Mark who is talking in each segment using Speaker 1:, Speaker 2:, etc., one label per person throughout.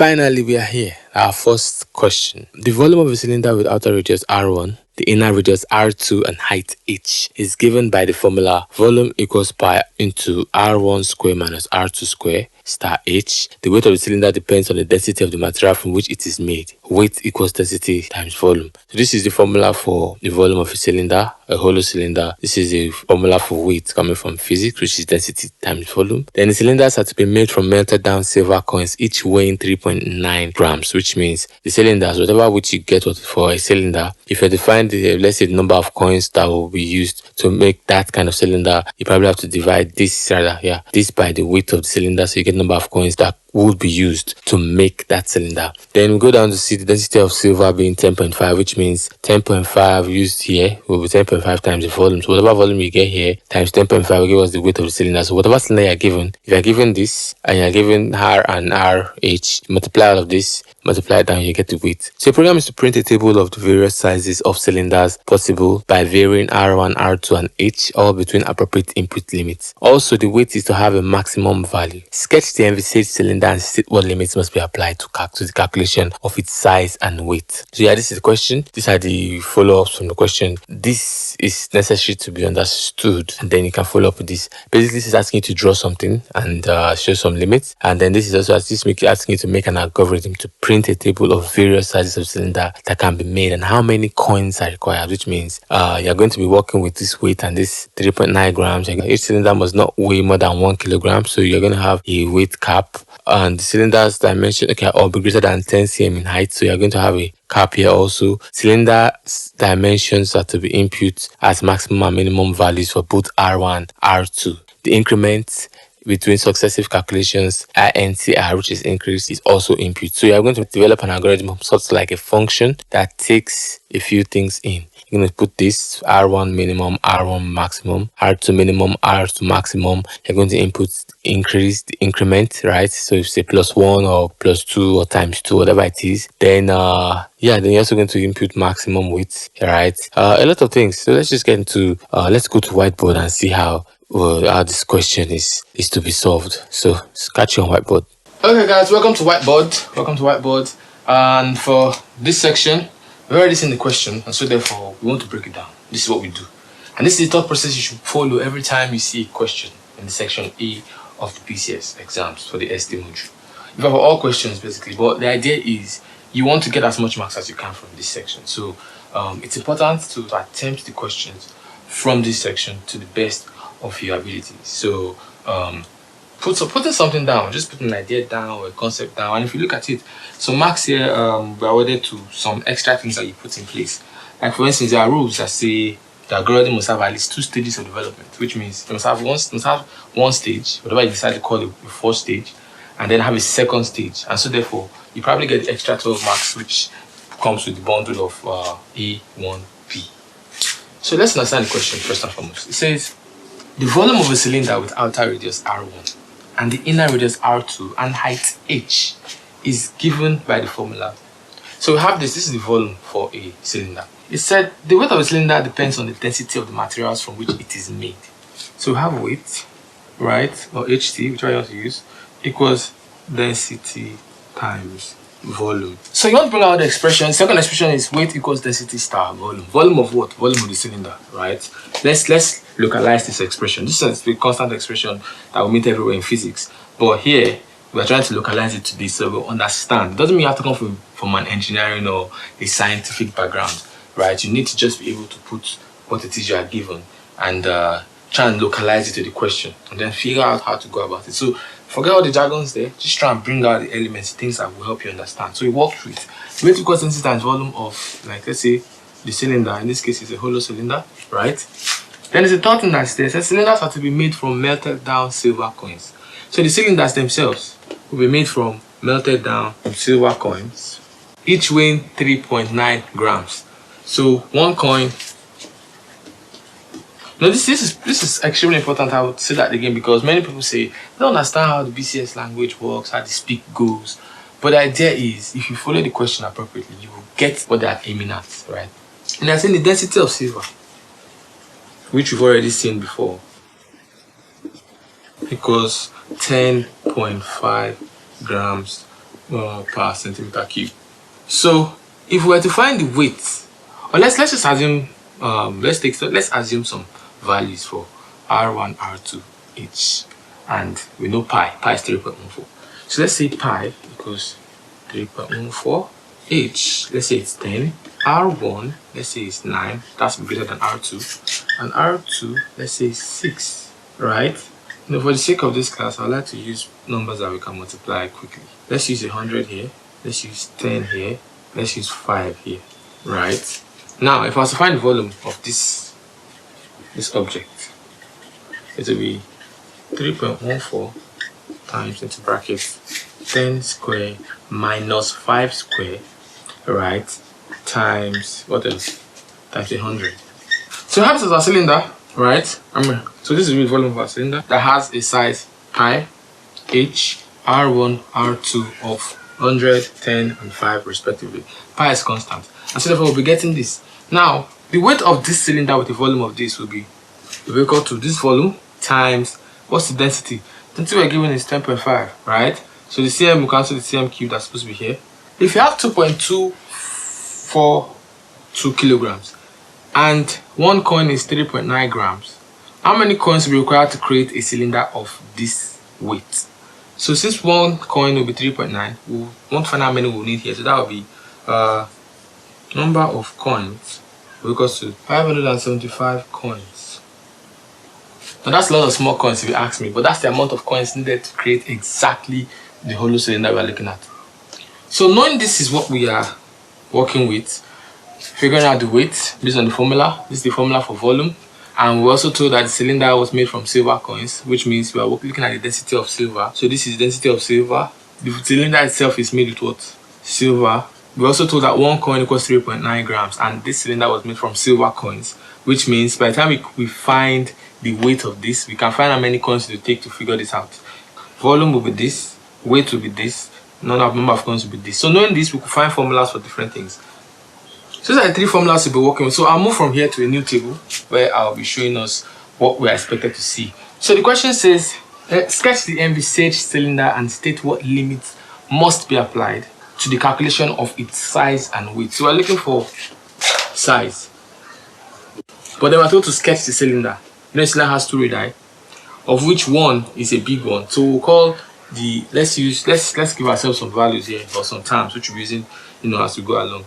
Speaker 1: Finally, we are here. Our first question. The volume of a cylinder with outer radius R1, the inner radius R2, and height h is given by the formula volume equals pi into R1 square minus R2 square star h. The weight of the cylinder depends on the density of the material from which it is made. Weight equals density times volume. So this is the formula for the volume of a cylinder, a hollow cylinder. This is a formula for weight coming from physics, which is density times volume. Then the cylinders are to be made from melted down silver coins, each weighing 3.9 grams, which means the cylinders, whatever weight you get for a cylinder, if you define the, let's say, the number of coins that will be used to make that kind of cylinder, you probably have to divide this by the weight of the cylinder, so you get the number of coins that would be used to make that cylinder. Then we go down to see the density of silver being 10.5, which means 10.5 used here will be 10.5 times the volume. So whatever volume you get here times 10.5 will give us the weight of the cylinder. So whatever cylinder you're given, if you're given this and you're given R and RH, multiply all of this, multiply it down, you get the weight. So the program is to print a table of the various sizes of cylinders possible by varying R1, R2, and H, all between appropriate input limits. Also, the weight is to have a maximum value. Sketch the envisaged cylinder and state what limits must be applied to the calculation of its size and weight. So yeah, this is the question. These are the follow-ups from the question. This is necessary to be understood, and then you can follow up with this. Basically, this is asking you to draw something and show some limits, and then this is also asking you to make an algorithm to print a table of various sizes of cylinder that can be made and how many coins are required, which means you're going to be working with this weight and this 3.9 grams. Each cylinder must not weigh more than 1 kilogram, so you're going to have a weight cap, and the cylinder's dimension or be greater than 10 cm in height, so you're going to have a cap here also. Cylinder dimensions are to be input as maximum and minimum values for both R1 R2. The increment between successive calculations, INCR, which is increase, is also input. So you're going to develop an algorithm of sorts like a function that takes a few things in. You're going to put this R1 minimum, R1 maximum, R2 minimum, R2 maximum. You're going to input increase the increment, right? So if say +1 or +2 or times 2, whatever it is, then then you're also going to input maximum weight, right? A lot of things. So let's just get into let's go to whiteboard and see how this question is to be solved. So catch you on whiteboard. Okay guys, welcome to whiteboard. And for this section, we've already seen the question, and so therefore we want to break it down. This is what we do, and this is the thought process you should follow every time you see a question in the section A of the BCS exams for the ST module. You have all questions basically, but the idea is you want to get as much marks as you can from this section. So it's important to attempt the questions from this section to the best of your abilities. So putting something down, just putting an idea down or a concept down, and if you look at it, so marks here were awarded to some extra things that you put in place. Like for instance, there are rules that say the algorithm must have at least 2 stages of development, which means it must have one stage, whatever you decide to call it, the first stage, and then have a second stage. And so therefore you probably get the extra 12 marks, which comes with the bundle of A1B. So let's understand the question first and foremost. It says the volume of a cylinder with outer radius R1 and the inner radius R2 and height h is given by the formula. So we have this is the volume for a cylinder. It said the weight of a cylinder depends on the density of the materials from which it is made. So we have weight, right, or HT, which I want to use, equals density times volume. So you want to bring out the expression. Second expression is weight equals density star volume. Volume of what? Volume of the cylinder, right? Let's localize this expression. This is the constant expression that we meet everywhere in physics, but here we are trying to localize it to this so we understand. It doesn't mean you have to come from an engineering or a scientific background, right? You need to just be able to put what it is you are given and try and localize it to the question, and then figure out how to go about it. So forget all the jargons there, just try and bring out the elements, things that will help you understand. So we work with weight equals density times volume of, like, let's say the cylinder, in this case is a hollow cylinder, right? Then there's a third thing that says cylinders are to be made from melted down silver coins. So the cylinders themselves will be made from melted down silver coins, each weighing 3.9 grams. So one coin. Now this is extremely important. I would say that again because many people say they don't understand how the BCS language works, how the speak goes. But the idea is, if you follow the question appropriately, you will get what they are aiming at, right? And they're saying the density of silver, which we've already seen before, equals 10.5 grams per centimeter cube. So if we were to find the weight, or let's just assume let's assume some values for R1, R2 each, and we know pi is 3.14. So let's say pi equals 3.14, h let's say it's 10, R1 let's say it's 9, that's greater than R2, and R2 let's say it's 6, right? Now for the sake of this class, I'd like to use numbers that we can multiply quickly. Let's use 100 here, let's use 10 here, let's use 5 here, right? Now if I was to find the volume of this object, it will be 3.14 times into brackets 10 square minus 5 square, right, times what else, times 100. So how is our cylinder, right? So this is the volume of our cylinder that has a size pi, h, r1, r2 of 100, 10 and 5 respectively. Pi is constant, and so therefore we'll be getting this. Now the weight of this cylinder with the volume of this will be equal to this volume times what's the density? Density we're given is 10.5, right? So the cm will cancel the cm cube that's supposed to be here. If you have 2.242 kilograms and one coin is 3.9 grams, how many coins will be required to create a cylinder of this weight? So since one coin will be 3.9, we won't find how many we'll need here. So that will be number of coins equals to 575 coins. Now that's a lot of small coins if you ask me, but that's the amount of coins needed to create exactly the hollow cylinder we're looking at. So knowing this is what we are working with, figuring out the weight based on the formula. This is the formula for volume, and we also told that the cylinder was made from silver coins, which means we are looking at the density of silver. So this is the density of silver. The cylinder itself is made with what? Silver. We also told that one coin equals 3.9 grams, and this cylinder was made from silver coins, which means by the time we find the weight of this, we can find how many coins it will take to figure this out. Volume will be this, weight will be this, number of coins will be this. So knowing this, we could find formulas for different things. So these are the three formulas we'll be working with. So I'll move from here to a new table where I'll be showing us what we are expected to see. So the question says, sketch the envisaged cylinder and state what limits must be applied to the calculation of its size and weight. So we're looking for size, but then we're told to sketch the cylinder. The cylinder has two radii, of which one is a big one. So we'll call the let's give ourselves some values here or some terms which we'll be using as we go along.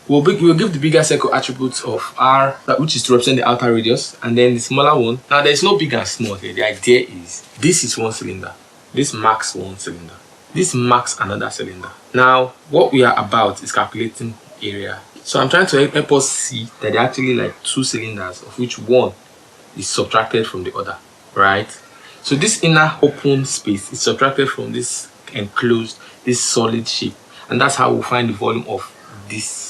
Speaker 1: We'll give the bigger circle attributes of r, which is to represent the outer radius, and then the smaller one. Now there's no big and small here. The idea is this is one cylinder, this marks one cylinder, this marks another cylinder. Now what we are about is calculating area. So I'm trying to help us see that they're actually like two cylinders, of which one is subtracted from the other, right? So this inner open space is subtracted from this enclosed, this solid shape, and that's how we'll find the volume of this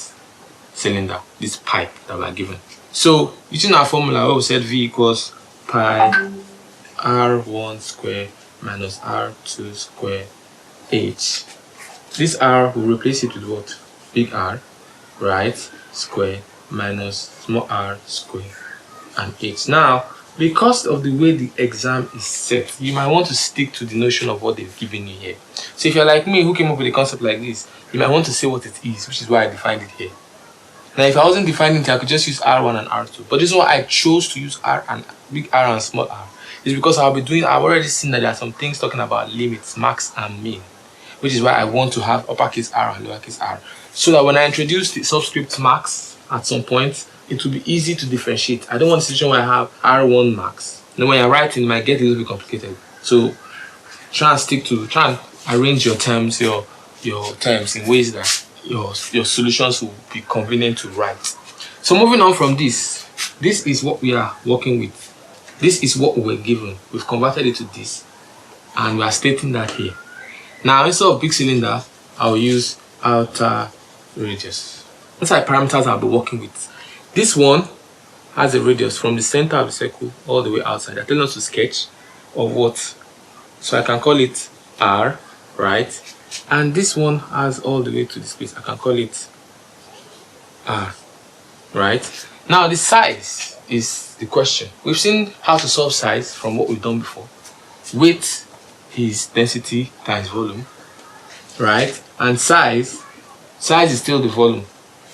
Speaker 1: cylinder, this pipe that we're given. So using our formula, where we said V equals pi r1 square minus r2 square h. This r will replace it with what? Big R, right? Square minus small r square and h. Now, because of the way the exam is set, you might want to stick to the notion of what they've given you here. So if you're like me who came up with a concept like this, you might want to say what it is, which is why I defined it here. Now if I wasn't defining it, I could just use R1 and R2. But this is why I chose to use R and big R and small r. It's because I've already seen that there are some things talking about limits, max and min, which is why I want to have uppercase R and lowercase r. So that when I introduce the subscript max at some point, it will be easy to differentiate. I don't want a situation where I have R1 max. Then when you're writing, it might get a little bit complicated. So try and arrange your terms, your terms in ways that your solutions will be convenient to write. So moving on from this is what we are working with. This is what we were given. We've converted it to this, and we are stating that here. Now instead of big cylinder, I'll use outer radius. These are parameters I'll be working with. This one has a radius from the center of the circle all the way outside. They're telling us to sketch of what? So I can call it R, right? And this one has all the way to this place. I can call it R, right? Now the size is the question. We've seen how to solve size from what we've done before. Weight is density times volume, right? And size is still the volume.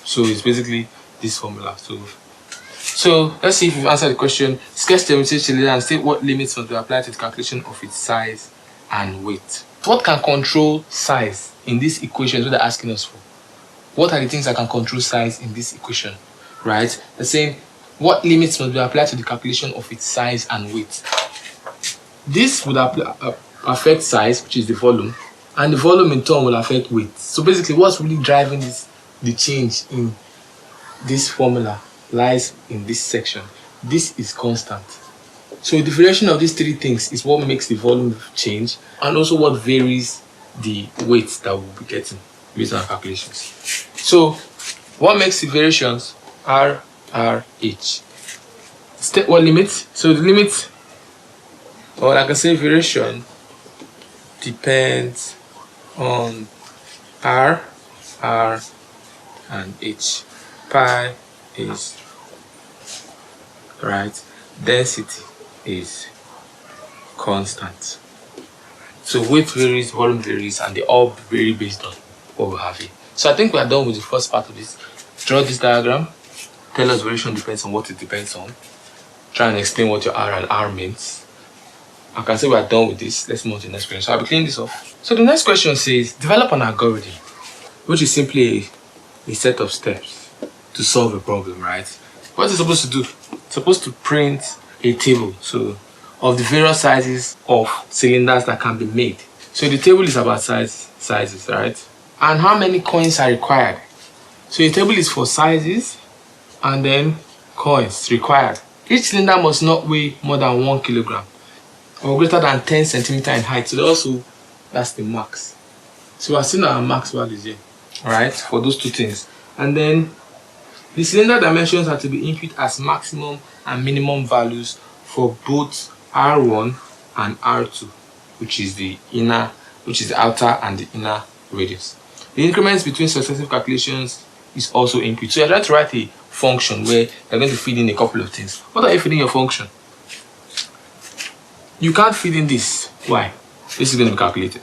Speaker 1: So it's basically this formula. So let's see if you've answered the question. Sketch the cylinder and state what limits must be applied to the calculation of its size and weight. What can control size in this equation that they're asking us for? What are the things that can control size in this equation? Right? They're saying what limits must be applied to the calculation of its size and weight. This would affect size, which is the volume, and the volume in turn will affect weight. So basically, what's really driving the change in this formula lies in this section. This is constant. So the variation of these three things is what makes the volume change, and also what varies the weight that we'll be getting based on our calculations. So what makes the variations? R, R, H. State what limit? So the limit, or like I say, variation depends on R, R, and H. Pi is right, density is constant. So weight varies, volume varies, and they all vary based on what we have here. So I think we are done with the first part of this. Draw this diagram, tell us variation depends on what it depends on. Try and explain what your R and R means. I can say we are done with this. Let's move on to the next question. So I'll be cleaning this off. So the next question says, develop an algorithm, which is simply a set of steps to solve a problem, right? What is it supposed to do? It's supposed to print a table of the various sizes of cylinders that can be made. So the table is about sizes, right? And how many coins are required? So the table is for sizes and then coins required. Each cylinder must not weigh more than 1 kilogram or greater than 10 centimeter in height. So that's the max. So we're seeing our max values here, right? For those two things. And then the cylinder dimensions are to be input as maximum and minimum values for both R1 and R2, which is the outer and the inner radius. The increments between successive calculations is also input. So you're trying to write a function where you're going to feed in a couple of things. What are you feeding your function? You can't feed in this. Why? This is going to be calculated.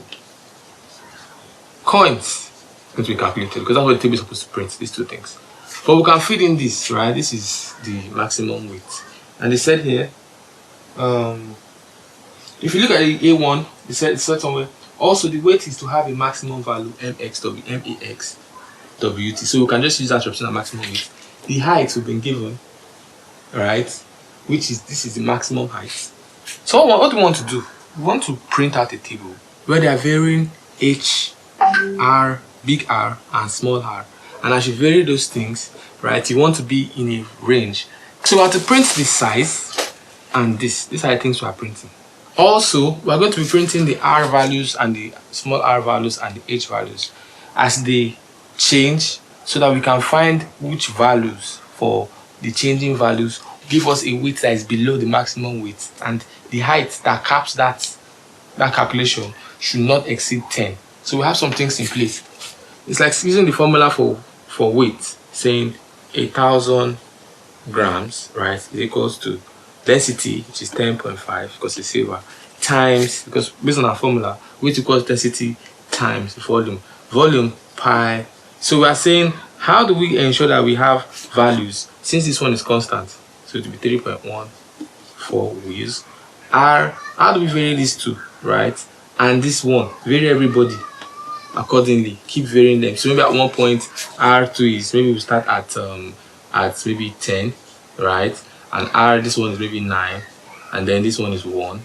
Speaker 1: Coins is going to be calculated because that's what the table is supposed to print, these two things. But we can feed in this, right? This is the maximum weight. And they said here, if you look at the A1, they said somewhere, also the weight is to have a maximum value max wt. So we can just use that to represent a maximum weight. The height we've been given, right? This is the maximum height. So what do we want to do? We want to print out a table where they are varying H, R, big R, and small r. And as you vary those things, right, you want to be in a range. So we have to print the size and this. These are the things we are printing. Also, we are going to be printing the R values and the small r values and the H values as they change, so that we can find which values for the changing values give us a weight that is below the maximum weight, and the height that caps that calculation should not exceed 10. So we have some things in place. It's like using the formula for weight, saying 1,000 grams, right, is equals to density, which is 10.5 because it's silver, times, because based on our formula, weight equals density times volume pi. So we are saying, how do we ensure that we have values since this one is constant? So it will be 3.1 for we use R. How do we vary these two, right? And this one, vary everybody accordingly, keep varying them. So maybe at one point R2 is, maybe we start at maybe 10, right? And R, this one is maybe 9, and then this one is 1,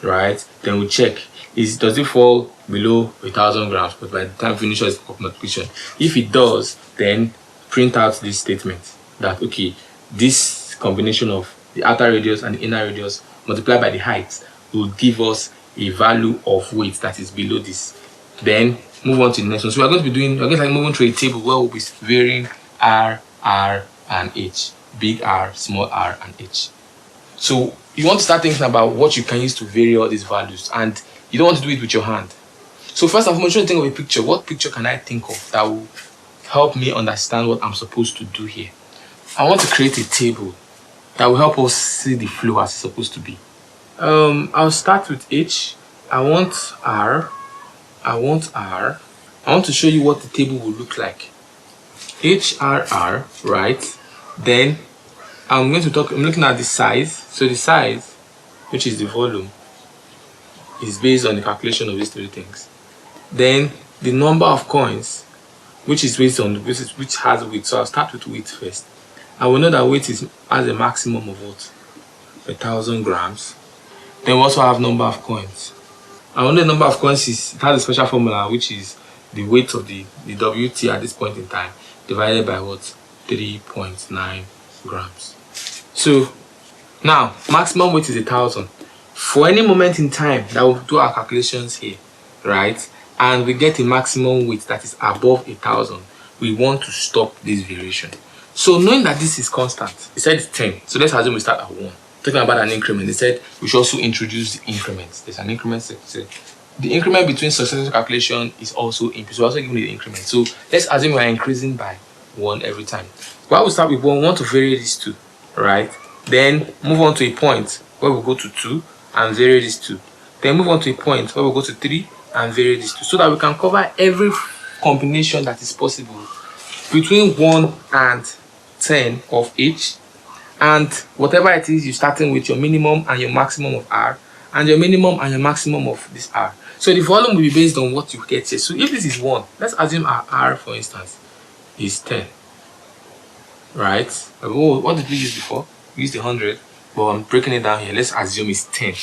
Speaker 1: right? Then we check, does it fall below 1,000 grams? But by the time we finish this multiplication, if it does, then print out this statement that okay, this combination of the outer radius and the inner radius multiplied by the height will give us a value of weight that is below this. Then move on to the next one. So we're going to be moving to a table where we'll be varying R, R, and H. Big R, small r, and H. So you want to start thinking about what you can use to vary all these values, and you don't want to do it with your hand. So first and foremost, think of a picture. What picture can I think of that will help me understand what I'm supposed to do here? I want to create a table that will help us see the flow as it's supposed to be. I'll start with H. I want R, I want to show you what the table will look like. HRR, right? Then I'm looking at the size. So the size, which is the volume, is based on the calculation of these three things. Then the number of coins, which is based on which has weight. So I'll start with weight first. I will know that weight has a maximum of what? 1,000 grams. Then we also have number of coins. And when the number of coins it has a special formula, which is the weight of the WT at this point in time divided by what? 3.9 grams. So now maximum weight is 1,000. For any moment in time that we'll do our calculations here, right? And we get a maximum weight that is above 1,000, we want to stop this variation. So knowing that this is constant, it said it's 10. So let's assume we start at 1. Talking about an increment, they said we should also introduce the increments. There's an increment. So the increment between successive calculation is also increased. We're also giving the increment. So let's assume we are increasing by 1 every time. While we start with 1, we want to vary these 2, right? Then move on to a point where we go to 2 and vary these 2. Then move on to a point where we go to 3 and vary these 2, so that we can cover every combination that is possible between 1 and 10 of each. And whatever it is, you're starting with your minimum and your maximum of R, and your minimum and your maximum of this R. So the volume will be based on what you get here. So if this is 1, let's assume our R, for instance, is 10. Right? What did we use before? We used 100, but I'm breaking it down here. Let's assume it's 10.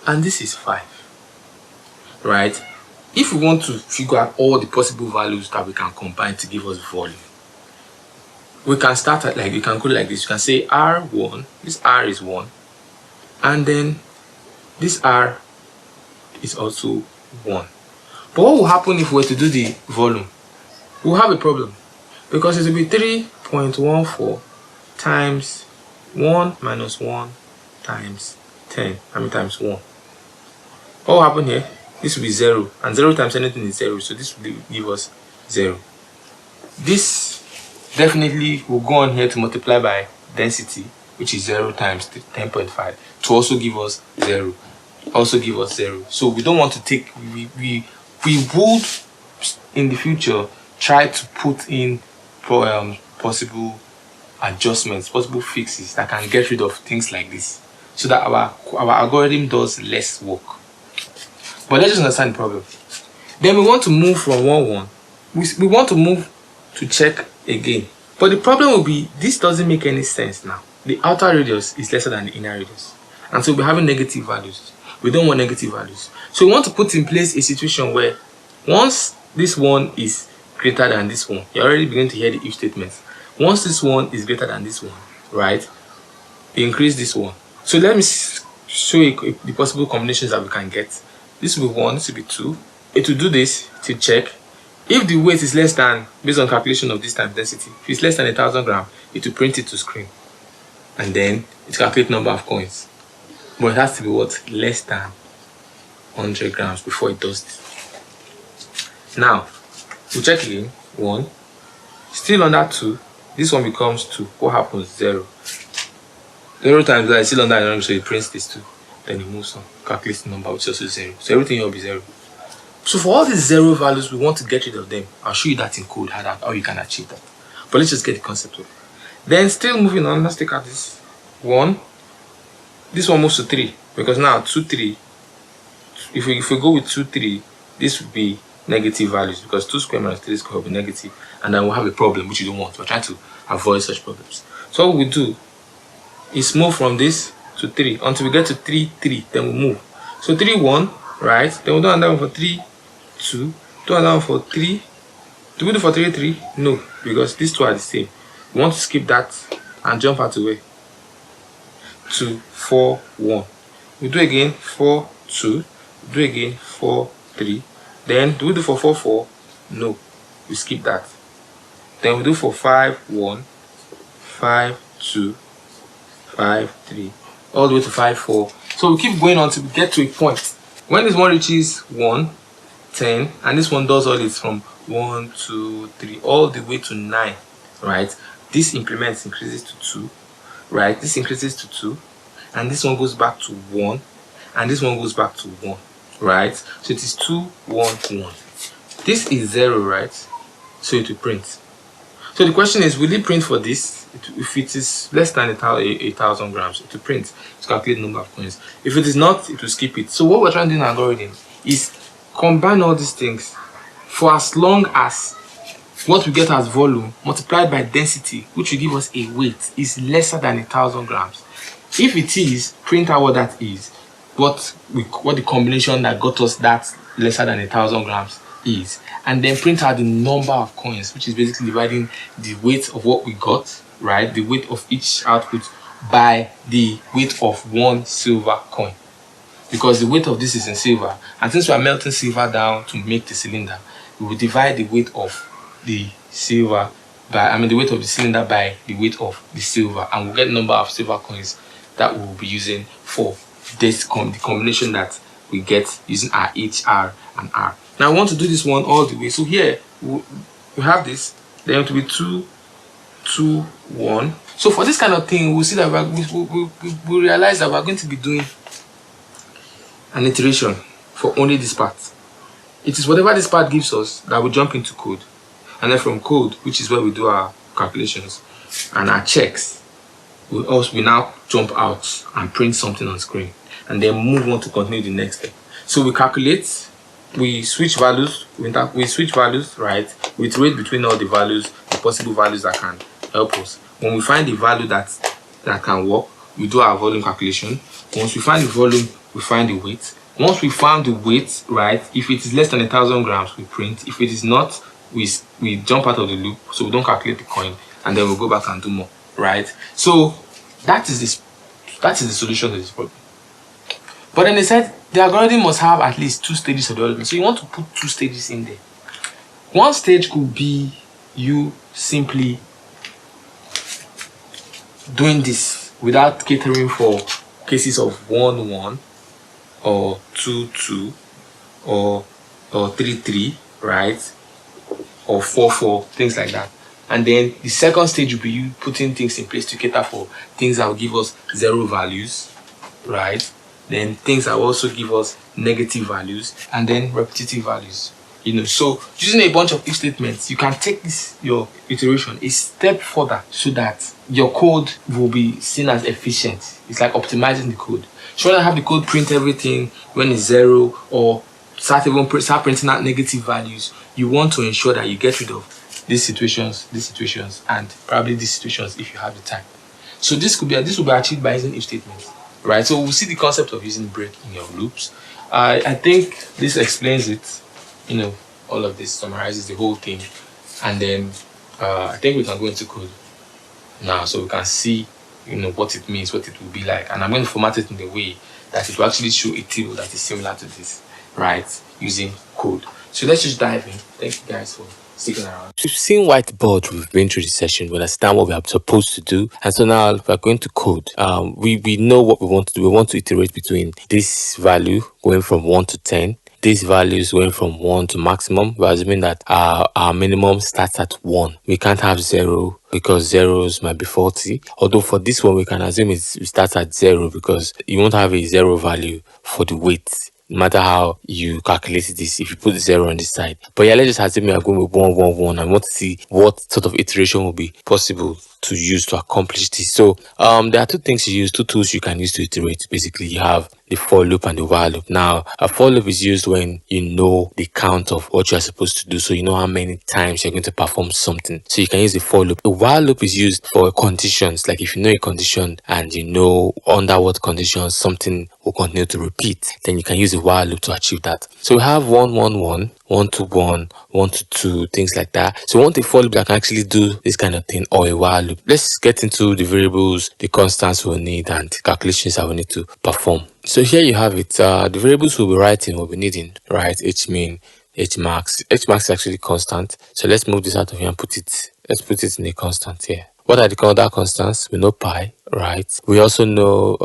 Speaker 1: And this is 5. Right? If we want to figure out all the possible values that we can combine to give us volume, we can start at you can go like this. You can say R1, this R is 1, and then this R is also 1. But what will happen if we were to do the volume? We'll have a problem, because it will be 3.14 times 1 minus 1 times 10. How many times 1? What will happen here? This will be 0, and 0 times anything is 0, so this will give us 0. This definitely will go on here to multiply by density, which is 0 times 10.5, to also give us 0. So we don't want to take, we would in the future try to put in possible adjustments, possible fixes that can get rid of things like this, so that our algorithm does less work. But let's just understand the problem. Then we want to move from 1, 1. We want to move to check again. But the problem will be, this doesn't make any sense now. The outer radius is lesser than the inner radius, and so we're having negative values. We don't want negative values. So we want to put in place a situation where once this one is greater than this one, you're already beginning to hear the if statement. Once this one is greater than this one, right, increase this one. So let me show you the possible combinations that we can get. This will be 1, this will be 2. It will do this to check. If the weight is less than, based on calculation of this times density, if it's less than 1,000 grams, it will print it to screen. And then it calculates number of coins. But it has to be what? Less than 100 grams before it does this. Now, we'll check again. 1. Still under 2. This one becomes 2. What happens? 0. 0 times that is still under 100, so it prints this 2. Then it moves on, calculates the number, which is also 0. So everything here will be 0. So for all these 0 values, we want to get rid of them. I'll show you that in code, how you can achieve that. But let's just get the concept of it. Then still moving on, let's take out this 1. This one moves to 3, because now 2, 3. If we go with 2, 3, this would be negative values, because 2 square minus 3 square will be negative, and then we'll have a problem which you don't want. We're trying to avoid such problems. So what we do is move from this to 3 until we get to 3, 3. Then we move. So 3, 1, right? Then we'll do another one for 3, 2. Do another one for 3. Do we do for 3, 3? No, because these two are the same. We want to skip that and jump out to where? 2, 4, 1. We do again 4, 2. Do again 4, 3. Then do we do for 4, 4? No, we skip that. Then we do for 5, 1, 5, 2, 5, 3, all the way to 5, 4. So we keep going on till we get to a point. When this one reaches 1, 10, and this one does all this from 1, 2, 3, all the way to 9, right? This increments increases to 2, right? This increases to 2, and this one goes back to 1, and this one goes back to 1, right? So it is 2, 1, 1. This is 0, right? So it will print. So the question is, will it print for this? If it is less than 1,000 grams, it will print to calculate the number of coins. If it is not, it will skip it. So what we're trying to do in our algorithm is combine all these things for as long as what we get as volume multiplied by density, which will give us a weight, is lesser than 1,000 grams. If it is, print out what that is, what the combination that got us that lesser than 1,000 grams is, and then print out the number of coins, which is basically dividing the weight of what we got, right, the weight of each output by the weight of one silver coin, because the weight of this is in silver, and since we are melting silver down to make the cylinder, we will divide the weight of the silver by, the weight of the cylinder by the weight of the silver, and we'll get the number of silver coins that we will be using for this the combination that we get using our H, R, and R. Now I want to do this one all the way. So here we have this, then it will be 2, 2, 1. So for this kind of thing, we'll see that we realize that we're going to be doing an iteration for only this part. It is whatever this part gives us that we jump into code, and then from code, which is where we do our calculations and our checks, we now jump out and print something on screen, and then move on to continue the next step. So we calculate, we switch values, right? We iterate between all the values, the possible values that can help us. When we find the value that can work, we do our volume calculation. Once we find the volume, we find the weight. Once we found the weight, right, if it is less than 1,000 grams, we print. If it is not, we jump out of the loop, so we don't calculate the coin, and then we'll go back and do more, right? So that is the solution to this problem. But then they said the algorithm must have at least 2 stages of development. So you want to put 2 stages in there. One stage could be you simply doing this without catering for cases of 1, 1, or 2, 2, or 3, 3, right? Or 4, 4, things like that. And then the second stage will be you putting things in place to cater for things that will give us 0 values, right? Then things that will also give us negative values, and then repetitive values. So using a bunch of if statements, you can take your iteration a step further so that your code will be seen as efficient. It's like optimizing the code. So rather than have the code print everything when it's 0, or start printing out negative values, you want to ensure that you get rid of these situations, and probably these situations if you have the time. So this will be achieved by using if statements, right? So we'll see the concept of using break in your loops. I think this explains it. All of this summarizes the whole thing, and then I think we can go into code now, so we can see what it means, what it will be like, and I'm going to format it in a way that it will actually show a table that is similar to this, right, using code. So let's just dive in. Thank you guys for sticking around. We've seen whiteboard, we've been through the session, we understand what we are supposed to do, and so now we're going to code. We know what we want to do. We want to iterate between this value going from 1 to 10. These values going from 1 to maximum. We're assuming that our minimum starts at 1. We can't have 0 because zeros might be faulty. Although for this one, we can assume it starts at 0 because you won't have a 0 value for the weight, no matter how you calculate this, if you put 0 on this side. But yeah, let's just assume we are going with 1, 1, 1, and want to see what sort of iteration will be possible to use to accomplish this. So there are 2 things you use, 2 tools you can use to iterate. Basically, you have the for loop and the while loop. Now, a for loop is used when you know the count of what you are supposed to do, so you know how many times you're going to perform something. So you can use the for loop. The while loop is used for conditions, like if you know a condition and you know under what conditions something will continue to repeat, then you can use the while loop to achieve that. So we have 1, 1, 1, 1 to 1, 1 to 2, things like that. So we want a for loop that can actually do this kind of thing, or a while loop. Let's get into the variables, the constants we'll need, and the calculations that we need to perform. So here you have it. The variables we'll be writing, we'll be needing, right? Hmin, hmax. Hmax is actually constant. So let's move this out of here and let's put it in a constant here. What are the other constants? We know pi, right? We also know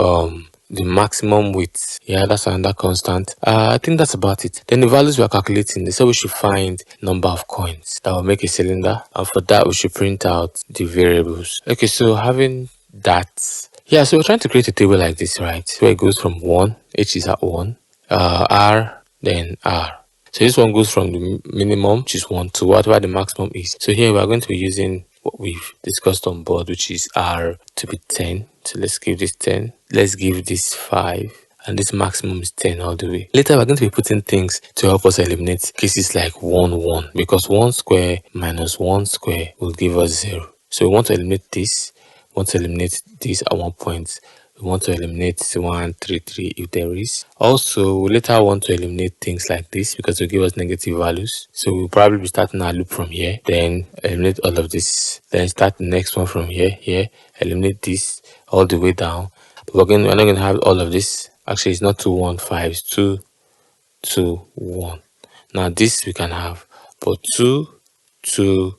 Speaker 1: the maximum width. Yeah, that's another constant. I think that's about it. Then the values we are calculating, so we should find number of coins that will make a cylinder, and for that we should print out the variables. Okay, so having that, yeah, so we're trying to create a table like this, right? So it goes from 1, h is at 1, r, then r. So this one goes from the minimum, which is 1, to whatever the maximum is. So here we are going to be using what we've discussed on board, which is R to be 10. So let's give this 10. Let's give this 5. And this maximum is 10 all the way. Later, we're going to be putting things to help us eliminate cases like 1, 1. Because 1 square minus 1 square will give us 0. So we want to eliminate this. We want to eliminate this at one point. We want to eliminate 1, 3, 3 if there is. Also, we later want to eliminate things like this because it will give us negative values. So we'll probably be starting our loop from here. Then eliminate all of this. Then start the next one from here. Eliminate this all the way down. But we're not going to have all of this. Actually, it's not 2, 1, 5. It's 2, 2, 1. Now this we can have. But 2, 2,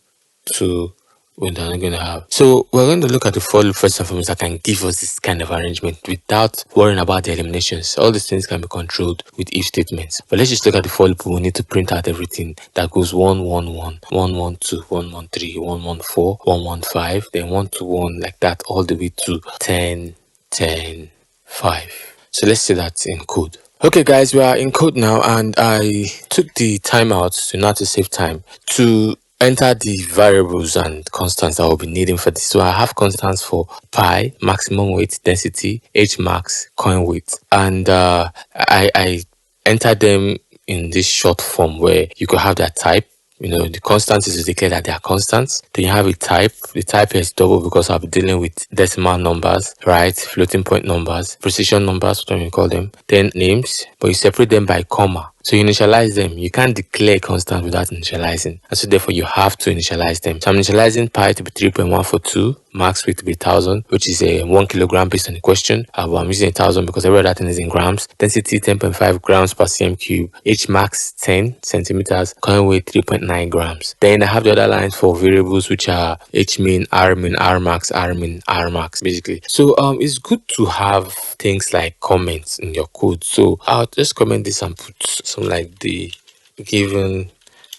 Speaker 1: 2, we're not going to have. So we're going to look at the for loop first and foremost that can give us this kind of arrangement without worrying about the eliminations. All these things can be controlled with if statements. But let's just look at the for loop. We need to print out everything that goes 1, 1, 1, 1, 1, 2, 1, 1, 3, 1, 1, 4, 1, 1, 5, then 1 to 1 like that all the way to 10, 10, 5. So let's see that in code. Okay guys, we are in code now, and I took the timeout to not to save time to enter the variables and constants that we'll be needing for this. So I have constants for pi, maximum weight, density, h max, coin weight, and I entered them in this short form where you could have that type. The constants is to declare that they are constants. Then you have a type. The type is double because I'll be dealing with decimal numbers, right? Floating point numbers, precision numbers, whatever you call them. Then names, but you separate them by comma. So you initialize them. You can't declare constant without initializing. And so therefore you have to initialize them. So I'm initializing pi to be 3.142, max weight to be 1000, which is a 1 kilogram based on the question. But I'm using 1000 because every other thing is in grams. Density 10.5 grams per cm cube. H max 10 centimeters. Coin weight 3.9 grams. Then I have the other lines for variables, which are H min, R max, R min, R max, basically. So it's good to have things like comments in your code. So I'll just comment this and put something like the given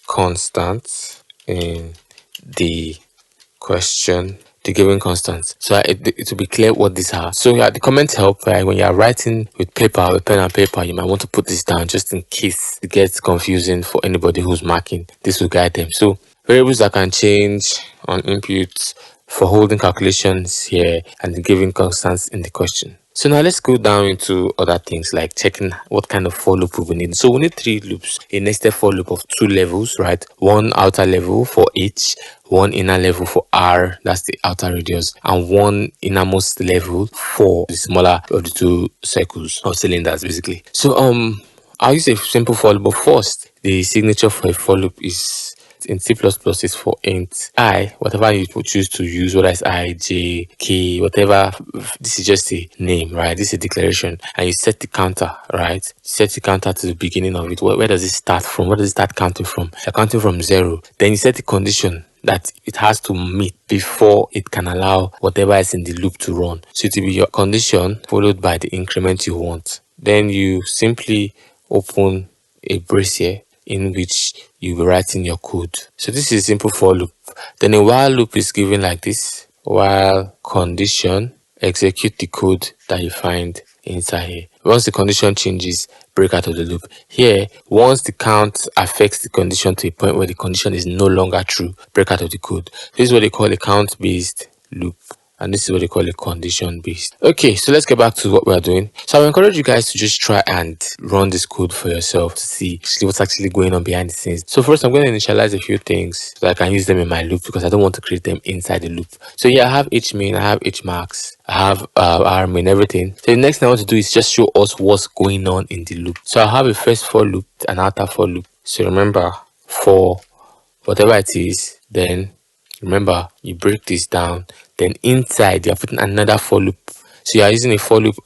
Speaker 1: constant in the question, the given constants. So it will be clear what these are. So yeah, the comments help, right? When you are writing with paper, with pen and paper, you might want to put this down just in case it gets confusing for anybody who's marking. This will guide them. So variables that can change on inputs for holding calculations here, and the given constants in the question. So now let's go down into other things like checking what kind of for loop we will need. So we need 3 loops, a nested for loop of 2 levels, right? One outer level for H, one inner level for R, that's the outer radius, and one innermost level for the smaller of the 2 circles or cylinders, basically. So I'll use a simple for loop. But first, the signature for a for loop is in C++ is for int I, whatever you choose to use, whether it's I, J, K, whatever. This is just a name, right? This is a declaration, and you set the counter, right? Set the counter to the beginning of it. Where does it start from? Where does it start counting from? You're counting from 0. Then you set the condition that it has to meet before it can allow whatever is in the loop to run. So it will be your condition followed by the increment you want. Then you simply open a brace here in which you'll be writing your code. So this is a simple for loop. Then a while loop is given like this. While condition, execute the code that you find inside here. Once the condition changes, break out of the loop. Here, once the count affects the condition to a point where the condition is no longer true, break out of the code. This is what they call a count-based loop. And this is what they call a condition based. Okay, so let's get back to what we're doing. So I encourage you guys to just try and run this code for yourself to see what's actually going on behind the scenes. So first, I'm going to initialize a few things so I can use them in my loop because I don't want to create them inside the loop. So yeah, I have H min, I have H max, I have R min, everything. So the next thing I want to do is just show us what's going on in the loop. So I have a first for loop, an outer for loop. So remember, for whatever it is, then remember, you break this down, then inside you're putting another for loop. So you are using a for loop,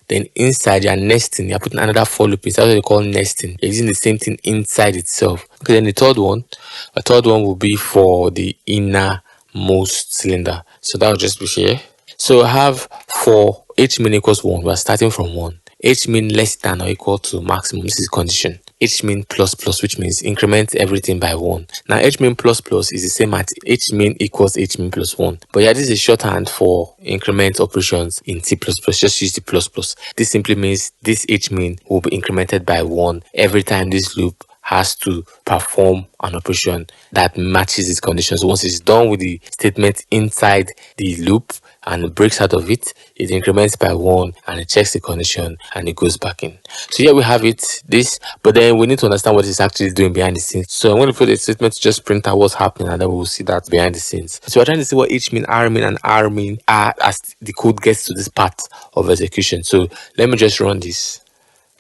Speaker 1: then inside you're nesting, you're putting another for loop. It's what they call nesting. You're using the same thing inside itself. Okay, then the third one will be for the innermost cylinder. So that will just be here. So I have for H min equals 1, we're starting from 1. H min less than or equal to maximum, this is condition. H min plus plus, which means increment everything by 1. Now H min plus plus is the same as H min equals H min plus 1. But yeah, this is a shorthand for increment operations in C++. Just use the plus plus. This simply means this H min will be incremented by 1 every time this loop has to perform an operation that matches its conditions. Once it's done with the statement inside the loop and it breaks out of it, it increments by 1 and it checks the condition and it goes back in. So here we have it, this, but then we need to understand what it's actually doing behind the scenes. So I'm going to put a statement to just print out what's happening and then we'll see that behind the scenes. So we're trying to see what H mean, R mean, and R mean are as the code gets to this part of execution. So let me just run this.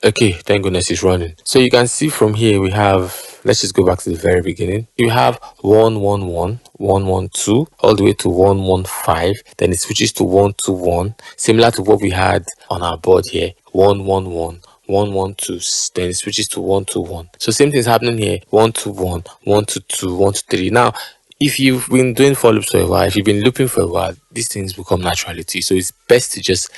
Speaker 1: Okay, thank goodness it's running. So you can see from here we have, let's just go back to the very beginning. You have 111, 112, all the way to 115. Then it switches to 121, similar to what we had on our board here. 111, 112, then it switches to 121. So same thing is happening here. 121, 122, 123. Now, if you've been doing for loops for a while, if you've been looping for a while, these things become naturally to you. So it's best to just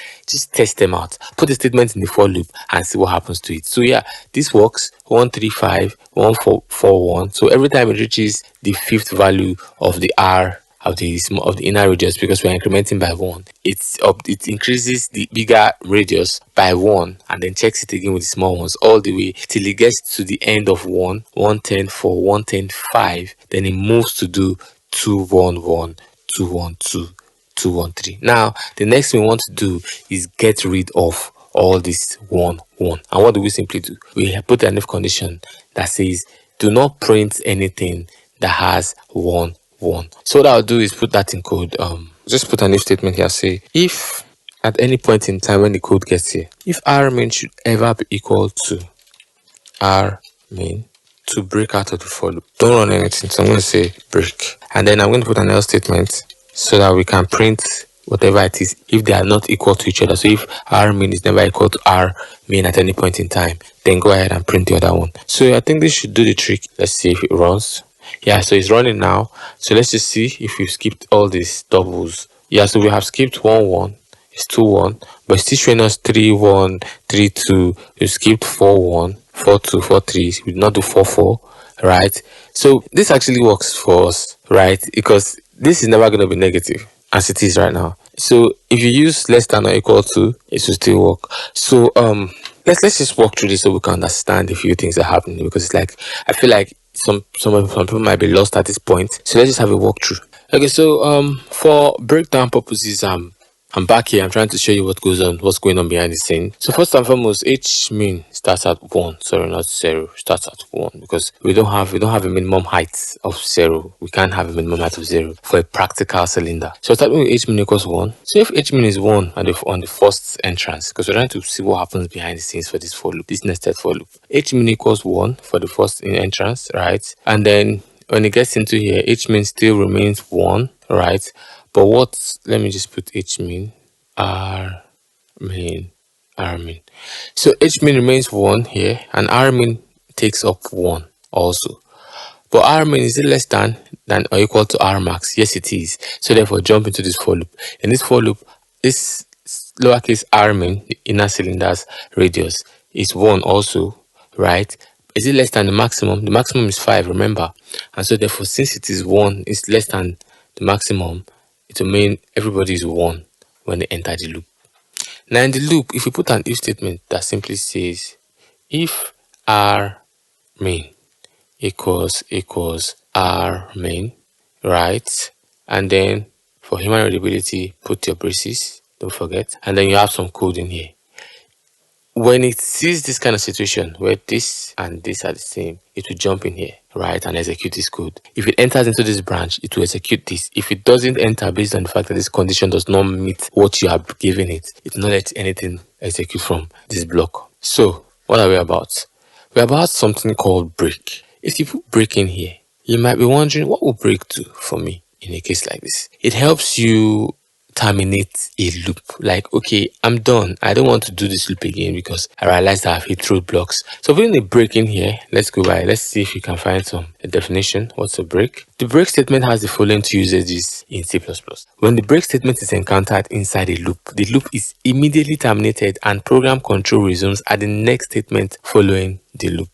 Speaker 1: test them out. Put the statement in the for loop and see what happens to it. So yeah, this works. 135, 1441. So every time it reaches the fifth value of the R of the inner radius, because we're incrementing by 1, it increases the bigger radius by 1 and then checks it again with the small ones all the way till it gets to the end of 1, 110 4, 110 5. Then it moves to do 211, 212, 213. Now the next thing we want to do is get rid of all this 1 1. And what do we simply do? We put an if condition that says do not print anything that has 1 1. So what I'll do is put that in code. Just put an if statement here. Say if at any point in time when the code gets here, if R main should ever be equal to R main to break out of the for loop, don't run anything. So I'm going to say break, and then I'm going to put an else statement so that we can print whatever it is if they are not equal to each other. So if R main is never equal to R main at any point in time, then go ahead and print the other one. So I think this should do the trick. Let's see if it runs. Yeah, so it's running now. So let's just see if we've skipped all these doubles. Yeah, so we have skipped 1 1. It's 2 1, but it's still showing us 3 1, 3 2. We skipped 4 1, 4 2, 4 3. We did not do 4 4, right? So this actually works for us, right? Because this is never going to be negative as it is right now. So if you use less than or equal to, it will still work. So let's just walk through this so we can understand a few things that are happening, because it's like I feel like some people might be lost at this point. So let's just have a walkthrough. Okay, so for breakdown purposes, I'm back here. I'm trying to show you what's going on behind the scene. So first and foremost, H mean starts at 1. Sorry, not 0. Starts at 1 because we don't have a minimum height of 0. We can't have a minimum height of 0 for a practical cylinder. So starting with H mean equals 1. So if H mean is 1 on the first entrance, because we're trying to see what happens behind the scenes for this for loop, this nested for loop. H mean equals 1 for the first entrance, right? And then when it gets into here, H mean still remains 1, right? But let me just put H mean, R mean, R mean. So H mean remains 1 here, and R mean takes up 1 also. But R mean, is it less than or equal to R max? Yes, it is. So therefore, jump into this for loop. In this for loop, this lowercase r mean, the inner cylinder's radius, is 1 also, right? Is it less than the maximum? The maximum is 5, remember? And so therefore, since it is 1, it's less than the maximum, it will mean everybody is 1 when they enter the loop. Now in the loop, if you put an if statement that simply says if R main equals R main, right? And then for human readability, put your braces, don't forget. And then you have some code in here. When it sees this kind of situation where this and this are the same, it will jump in here, right, and execute this code. If it enters into this branch, it will execute this. If it doesn't enter based on the fact that this condition does not meet what you have given it, it will not let anything execute from this block. So what are we about? We're about something called break. If you put break in here, you might be wondering, what will break do for me in a case like this? It helps you terminate a loop. Like, okay, I'm done. I don't want to do this loop again because I realized that I've hit roadblocks. So putting a break in here, let's go by. Let's see if you can find a definition. What's a break? The break statement has the following two usages in C++. When the break statement is encountered inside a loop, the loop is immediately terminated and program control resumes at the next statement following the loop.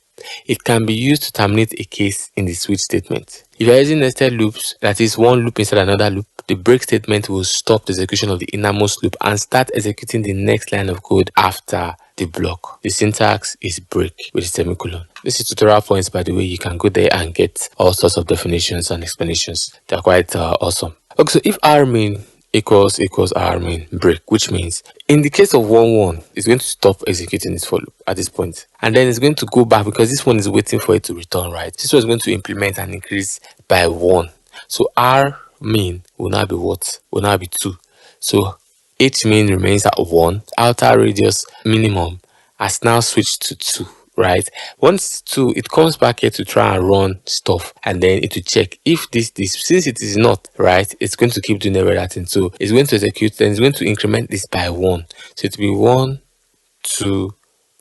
Speaker 1: It can be used to terminate a case in the switch statement. If you are using nested loops, that is one loop inside another loop, the break statement will stop the execution of the innermost loop and start executing the next line of code after the block. The syntax is break with a semicolon. This is tutorial points, by the way. You can go there and get all sorts of definitions and explanations. They're quite awesome. Okay, so if R main equals R main break, which means in the case of 1 1, it's going to stop executing this for loop at this point, and then it's going to go back because this one is waiting for it to return, right? This one is going to implement and increase by 1. So R main will now be what? Will now be 2. So H main remains at 1. Outer radius minimum has now switched to 2, right? Once 2, it comes back here to try and run stuff, and then it will check if this since it is not right, it's going to keep doing every other thing. So it's going to execute, then it's going to increment this by 1. So it will be 1 2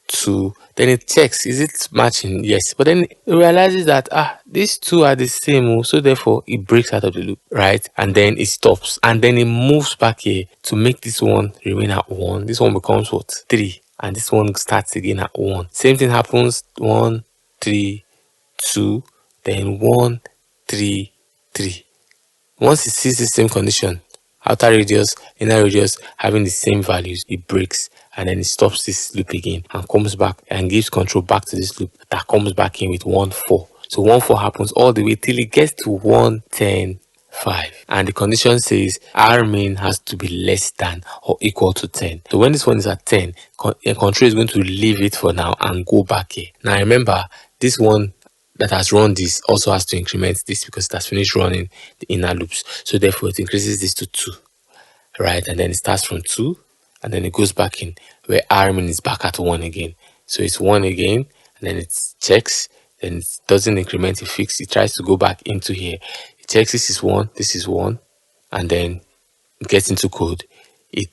Speaker 1: 2, then it checks, is it matching? Yes, but then it realizes that these two are the same, so therefore it breaks out of the loop, right? And then it stops, and then it moves back here to make this one remain at 1. This one becomes what? 3, and this one starts again at 1. Same thing happens, 1 3 2, then 1 3 3. Once it sees the same condition, outer radius, inner radius having the same values, it breaks, and then it stops this loop again and comes back and gives control back to this loop that comes back in with 1 4. So 1 4 happens all the way till it gets to 1 10 5, and the condition says R main has to be less than or equal to 10. So when this one is at 10, control is going to leave it for now and go back here. Now remember, this one that has run this also has to increment this because it has finished running the inner loops. So therefore it increases this to 2, right? And then it starts from 2, and then it goes back in where R main is back at 1 again. So it's 1 again, and then it checks, then it doesn't increment, it fixes, it tries to go back into here. It checks this is 1, and then it gets into code. It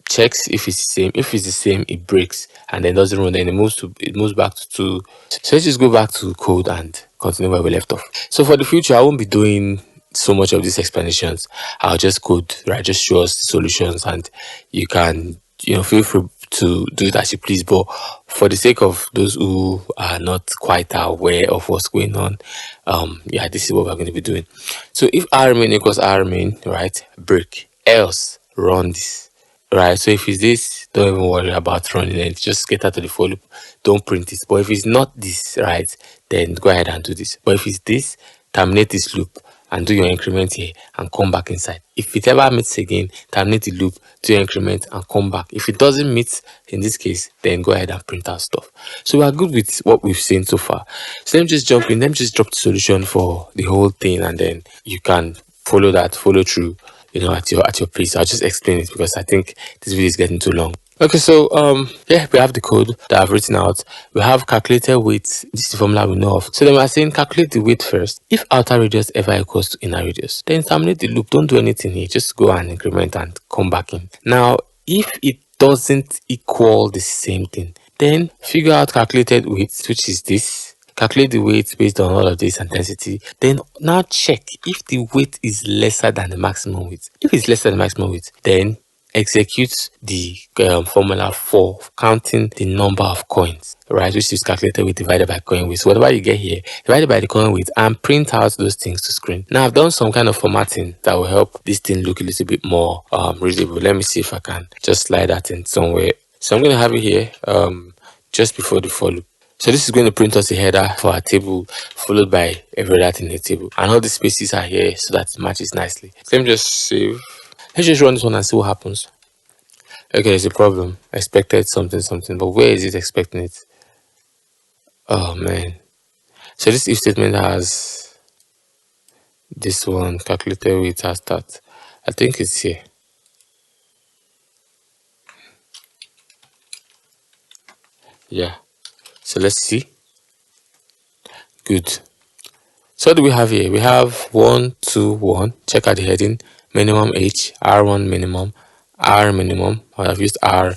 Speaker 1: checks if it's the same. If it's the same, it breaks and then doesn't run. Then it moves back to 2. So let's just go back to code and continue where we left off. So for the future, I won't be doing so much of these explanations. I'll just code, right? Just show us the solutions, and you can, feel free to do it as you please. But for the sake of those who are not quite aware of what's going on, this is what we're going to be doing. So if R main equals R main, right, break, else run this. Right, so if it's this, don't even worry about running it. Just get out of the for loop. Don't print it. But if it's not this, right, then go ahead and do this. But if it's this, terminate this loop and do your increment here and come back inside. If it ever meets again, terminate the loop, do your increment and come back. If it doesn't meet in this case, then go ahead and print out stuff. So we are good with what we've seen so far. So let me just jump in. Let me just drop the solution for the whole thing, and then you can follow through, at your pace. I'll just explain it because I think this video is getting too long. Okay, so we have the code that I've written out. We have calculated weight. This is the formula we know of. So then we're saying calculate the weight first. If outer radius ever equals to inner radius, then terminate the loop. Don't do anything here. Just go and increment and come back in. Now, if it doesn't equal the same thing, then figure out calculated weight, which is this. Calculate the weight based on all of this and density. Then now check if the weight is lesser than the maximum weight. If it's lesser than the maximum weight, then execute the formula for counting the number of coins, right, which is calculated with divided by coin weight. So whatever you get here, divided by the coin weight, and print out those things to screen. Now I've done some kind of formatting that will help this thing look a little bit more readable. Let me see if I can just slide that in somewhere. So I'm going to have it here just before the for loop. So this is going to print us a header for our table, followed by every other thing in the table. And all the spaces are here so that it matches nicely. So let me just save. Let's just run this one and see what happens. Okay, there's a problem. Expected something, but where is it expecting it? Oh man. So this if statement has this one, calculated weight has that. I think it's here. Yeah. So let's see. Good. So what do we have here? We have 1 2 1. Check out the heading. Minimum H, R1 minimum, R minimum. I've used R,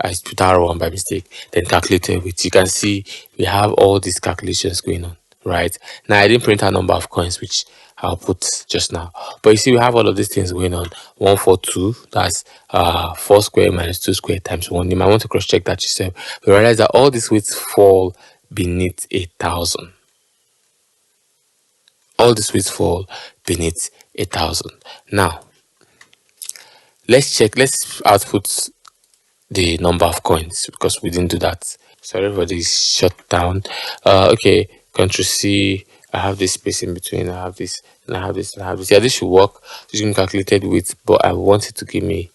Speaker 1: I put R1 by mistake. Then calculated with. You can see we have all these calculations going on, right? Now I didn't print a number of coins, which I'll put just now. But you see we have all of these things going on. 1 4 2. That's 4 square minus 2 square times 1. You might want to cross check that yourself. But realize that all these weights fall beneath 1,000. All these weights fall beneath 1,000. Now, let's check. Let's output the number of coins because we didn't do that. Sorry for this shutdown. Okay, Control C. I have this space in between. I have this, and I have this, and I have this. Yeah, this should work. This is calculated with, but I want it to give me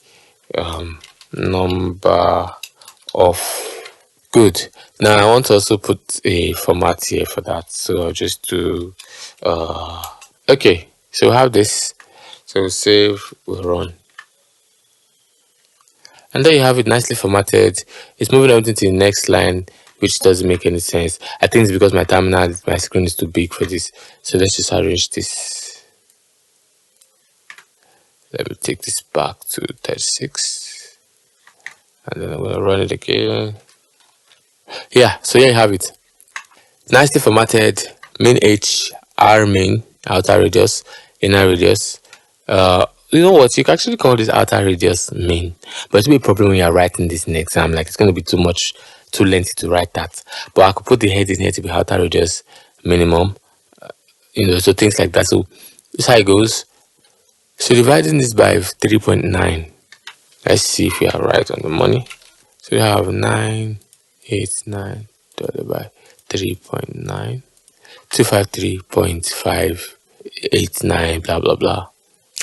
Speaker 1: number of. Good. Now I want to also put a format here for that. So I'll just do okay. So we have this. So we'll save, we'll run. And there you have it, nicely formatted. It's moving everything to the next line, which doesn't make any sense. I think it's because my screen is too big for this. So let's just arrange this. Let me take this back to 36. And then I'm going to run it again. Yeah, so here you have it. Nicely formatted, main H, R main, outer radius, inner radius. You know what? You can actually call this outer radius main, but it'll be a problem when you're writing this in exam. Like it's going to be too lengthy to write that. But I could put the heading here to be outer radius minimum. So things like that. So this is how it goes. So dividing this by 3.9. Let's see if we are right on the money. So we have 989 divided by 3.9. 253.589 blah blah blah.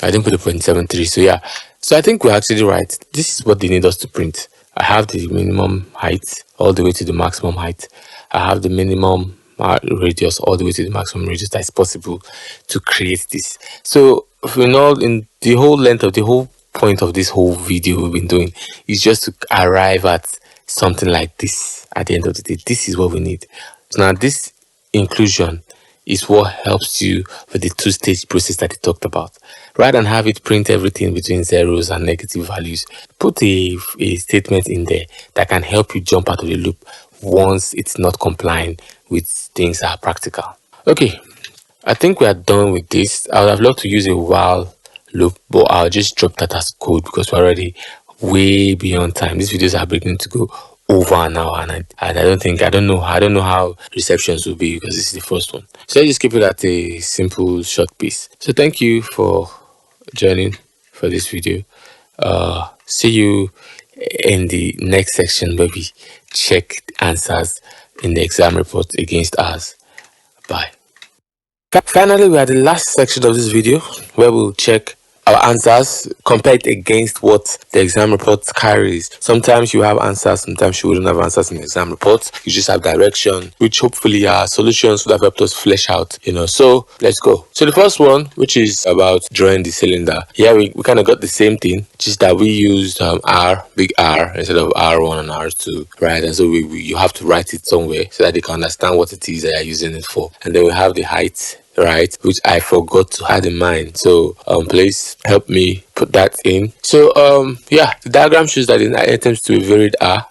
Speaker 1: I didn't put a 0.73, so yeah. So I think we're actually right. This is what they need us to print. I have the minimum height all the way to the maximum height. I have the minimum radius all the way to the maximum radius that is possible to create this. So in the whole length of the whole point of this whole video we've been doing is just to arrive at something like this at the end of the day. This is what we need. So now this inclusion is what helps you with the two-stage process that he talked about. Rather than have it print everything between zeros and negative values, put a statement in there that can help you jump out of the loop once it's not complying with things that are practical. Okay, I think we are done with this. I would have loved to use a while loop, but I'll just drop that as code because we're already way beyond time. These videos are beginning to go over an hour, and I don't know how receptions will be because this is the first one. So let's just keep it at a simple short piece. So thank you for joining for this video. See you in the next section where we check answers in the exam report against ours. Bye. Finally, we are the last section of this video where we'll check our answers, compare it against what the exam report carries. Sometimes you have answers, sometimes you wouldn't have answers in the exam report. You just have direction, which hopefully our solutions would have helped us flesh out, So let's go. So the first one, which is about drawing the cylinder. Here we kind of got the same thing, just that we used big R instead of R1 and R2, right? And so you have to write it somewhere so that they can understand what it is that you're using it for. And then we have the height, right, which I forgot to add in mind. So please help me put that in. So yeah, the diagram shows that the items to be varied are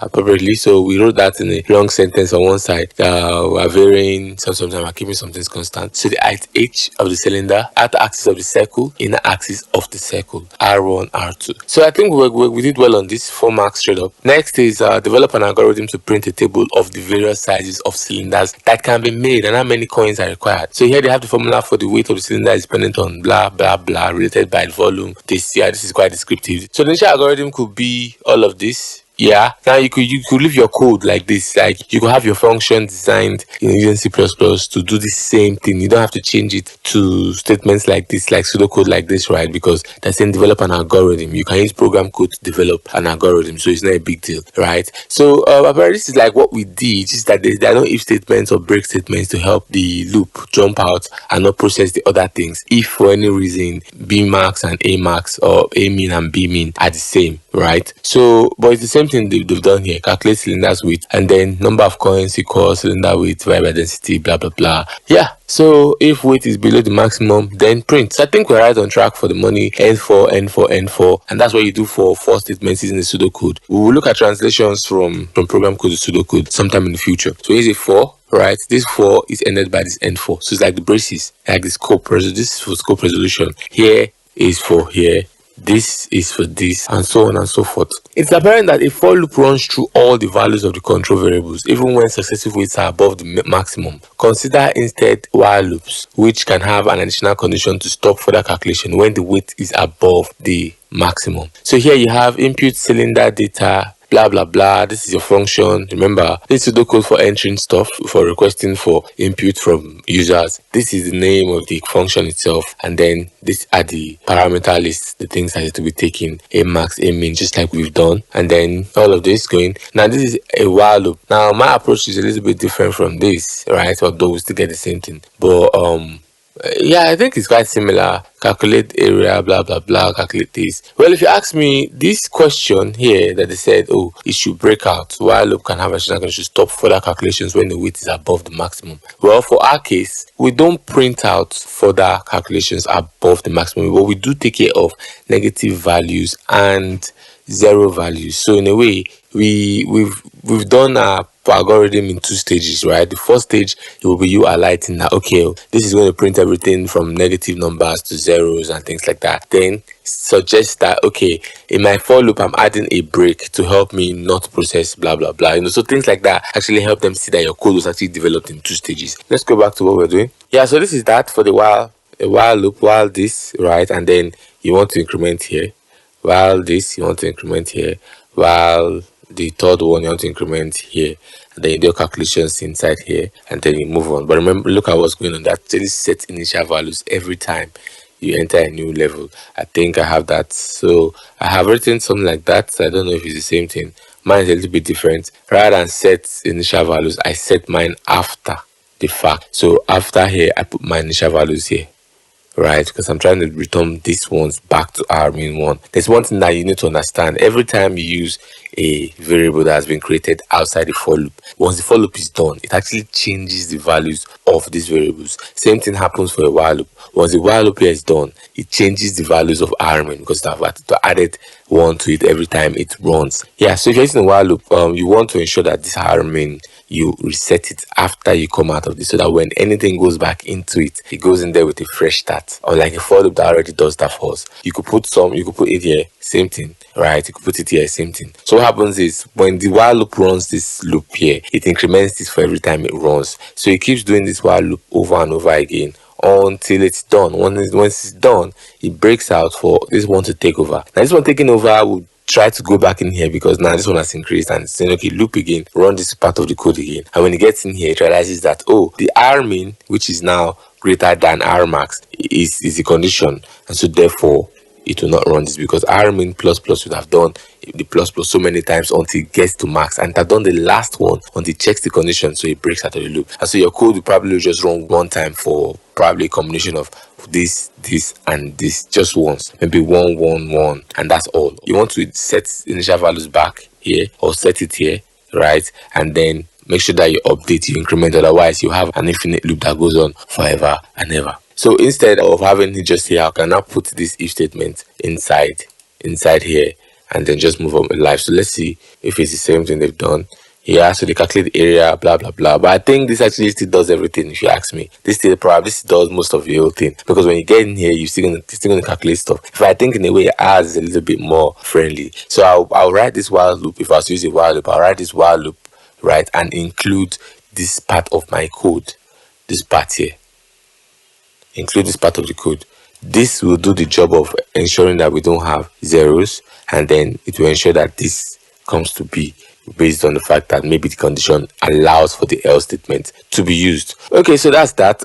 Speaker 1: appropriately. So we wrote that in a long sentence on one side. We are varying sometimes we're keeping some things constant. So the height H of the cylinder, outer axis of the circle, inner axis of the circle, R1, R2. So I think we did well on this. 4 marks straight up. Next is develop an algorithm to print a table of the various sizes of cylinders that can be made and how many coins are required. So here they have the formula for the weight of the cylinder is dependent on blah blah blah related by the volume. This is quite descriptive. So the initial algorithm could be all of this. Yeah, now you could leave your code like this. Like you could have your function designed in C++ to do the same thing. You don't have to change it to statements like this, like pseudocode like this, right? Because they're saying develop an algorithm. You can use program code to develop an algorithm, so it's not a big deal, right? So apparently this is like what we did, just that there are no if statements or break statements to help the loop jump out and not process the other things. If for any reason B max and A max or A mean and B mean are the same, right? So but it's the same thing they've done here. Calculate cylinders width and then number of coins equals cylinder width divided by density, blah blah blah. Yeah, so if weight is below the maximum, then print. So I think we're right on track for the money. N4, N4, N4, and that's what you do for 4 statements using the pseudocode. We will look at translations from program code to pseudocode sometime in the future. So here's a 4, right? This 4 is ended by this N4, so it's like the braces, like the scope. This is for scope resolution. Here is for here. this is for this, and so on and so forth. It's apparent that a for loop runs through all the values of the control variables, even when successive weights are above the maximum. Consider instead while loops, which can have an additional condition to stop further calculation when the weight is above the maximum. So here you have input cylinder data, blah blah blah. This is your function. Remember, this is the code for entering stuff, for requesting for input from users. This is the name of the function itself, and then these are the parameter lists, the things that need to be taken, a max, a min, just like we've done, and then all of this going. Now this is a while loop. Now my approach is a little bit different from this, right? Although we still get the same thing, but yeah, I think it's quite similar. Calculate area, blah blah blah, calculate this. Well, if you ask me, this question here that they said, oh, it should break out while loop can have additional condition to stop further calculations when the weight is above the maximum. Well, for our case, we don't print out further calculations above the maximum, but we do take care of negative values and zero values. So in a way, we've done our algorithm in two stages, right? The first stage, it will be you highlighting that, okay, this is going to print everything from negative numbers to zeros and things like that. Then suggest that, okay, in my for loop, I'm adding a break to help me not process blah blah blah. So things like that actually help them see that your code was actually developed in two stages. Let's go back to what we're doing. Yeah, so this is that for the while loop, while this, right? And then you want to increment here. While this, you want to increment here. While the third one, you want to increment here. And then you do calculations inside here, and then you move on. But remember, look at what's going on. That actually set initial values every time you enter a new level. I think I have that. So I have written something like that. So I don't know if it's the same thing. Mine is a little bit different. Rather than set initial values, I set mine after the fact. So after here, I put my initial values here, right? Because I'm trying to return these ones back to our main one. There's one thing that you need to understand. Every time you use a variable that has been created outside the for loop, once the for loop is done, it actually changes the values of these variables. Same thing happens for a while loop. Once the while loop here is done, it changes the values of our main, because I've had to add one to it every time it runs. Yeah, so if you're using a while loop, you want to ensure that this our main, you reset it after you come out of this, so that when anything goes back into it, it goes in there with a fresh start. Unlike a for loop that already does that for us. You could put it here, same thing, right? You could put it here, same thing. So what happens is, when the while loop runs this loop here, it increments this for every time it runs. So it keeps doing this while loop over and over again until it's done. Once it's done, it breaks out for this one to take over. Now this one taking over will try to go back in here, because now this one has increased, and it's saying, okay, loop again, run this part of the code again. And when it gets in here, it realizes that, oh, the r min, which is now greater than r max, is the condition, and so therefore it will not run this, because r min plus plus would have done the plus plus so many times until it gets to max, and it had done the last one until it checks the condition, so it breaks out of the loop. And so your code will probably just run one time for probably a combination of this and this, just once, maybe 1 1 1, and that's all. You want to set initial values back here, or set it here, right? And then make sure that you update, you increment, otherwise you have an infinite loop that goes on forever and ever. So instead of having it just here, I can now put this if statement inside here, and then just move on with life. So let's see if it's the same thing they've done. Yeah, so they calculate the area, blah blah blah. But I think this actually still does everything, if you ask me. This does most of the whole thing, because when you get in here, you're still gonna calculate stuff. If I think in a way, ours is a little bit more friendly. So I'll write this while loop. If I was to use a while loop, I'll write this while loop, right, and include this part of my code, this part here. Include this part of the code. This will do the job of ensuring that we don't have zeros, and then it will ensure that this comes to be, based on the fact that maybe the condition allows for the else statement to be used. Okay, so that's that.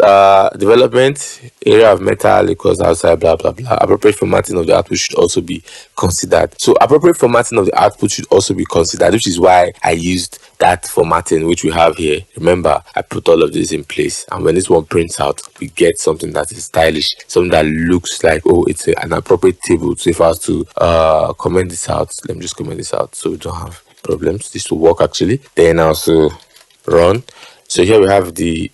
Speaker 1: Development, area of metal equals outside, blah blah blah. Appropriate formatting of the output should also be considered. So appropriate formatting of the output should also be considered, which is why I used that formatting which we have here. Remember, I put all of this in place, and when this one prints out, we get something that is stylish, something that looks like, oh, it's an appropriate table. So if I was to comment this out, let me just comment this out so we don't have problems. This will work actually. Then also run. So here we have the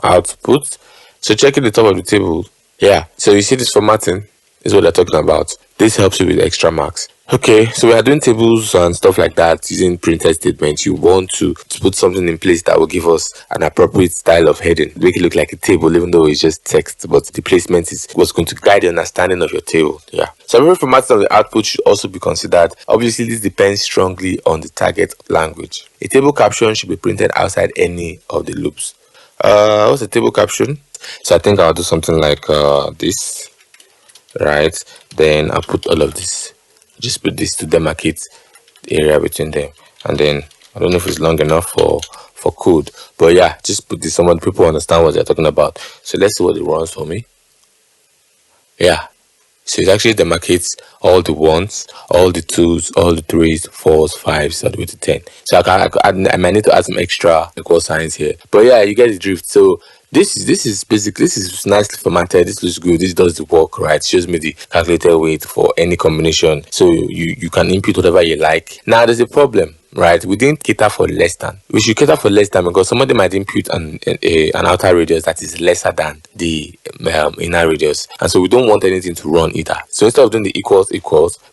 Speaker 1: output. So checking the top of the table. Yeah, so you see this formatting. is what they're talking about. This helps you with extra marks. Okay, so we are doing tables and stuff like that using printed statements. You want to put something in place that will give us an appropriate style of heading, make it look like a table, even though it's just text, but the placement is what's going to guide the understanding of your table. Yeah. So every formatting of the output should also be considered. Obviously, this depends strongly on the target language. A table caption should be printed outside any of the loops. What's a table caption? So I think I'll do something like this, right? Then I'll put all of this. Just put this to demarcate the area between them, and then I don't know if it's long enough for code, but yeah, just put this so that people understand what they're talking about. So let's see what it runs for me. Yeah, so it actually demarcates all the ones, all the twos, all the threes, fours, fives, all the way to 10. So I might need to add some extra equal signs here, but yeah, you get the drift. So this is basically, this is nicely formatted. This looks good. This does the work, right? It shows me the calculated weight for any combination. So you can input whatever you like. Now there's a problem, right? We didn't cater for less than. We should cater for less than, because somebody might input an outer radius that is lesser than the inner radius, and so we don't want anything to run either. So instead of doing the equals,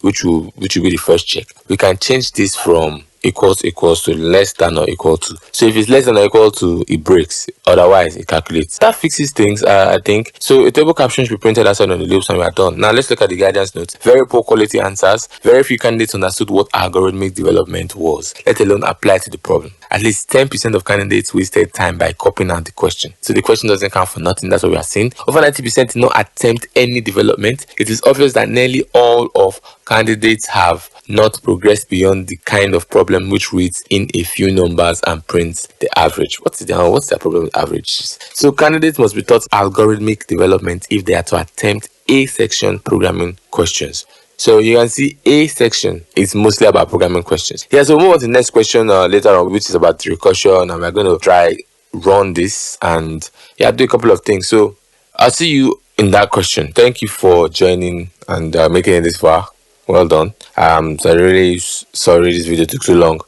Speaker 1: which will be the first check, we can change this from equals to less than or equal to. So if it's less than or equal to, it breaks. Otherwise, it calculates. That fixes things, I think. So a table caption should be printed outside on the loops, and we are done. Now let's look at the guidance notes. Very poor quality answers. Very few candidates understood what algorithmic development was, let alone apply to the problem. At least 10% of candidates wasted time by copying out the question. So the question doesn't count for nothing. That's what we are saying. Over 90% did not attempt any development. It is obvious that nearly all of candidates have not progressed beyond the kind of problem which reads in a few numbers and prints the average. What's the problem with averages? So candidates must be taught algorithmic development if they are to attempt A section programming questions. So you can see A section is mostly about programming questions. Yeah, so we'll move on to the next question later on, which is about recursion, and we're going to try run this and yeah, do a couple of things. So I'll see you in that question. Thank you for joining and making it this far. Well done. So I really sorry this video took so long,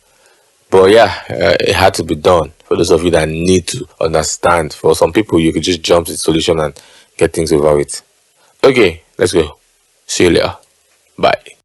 Speaker 1: but yeah, it had to be done for those of you that need to understand. For some people, you could just jump to the solution and get things over with. Okay, let's go. See you later. Bye.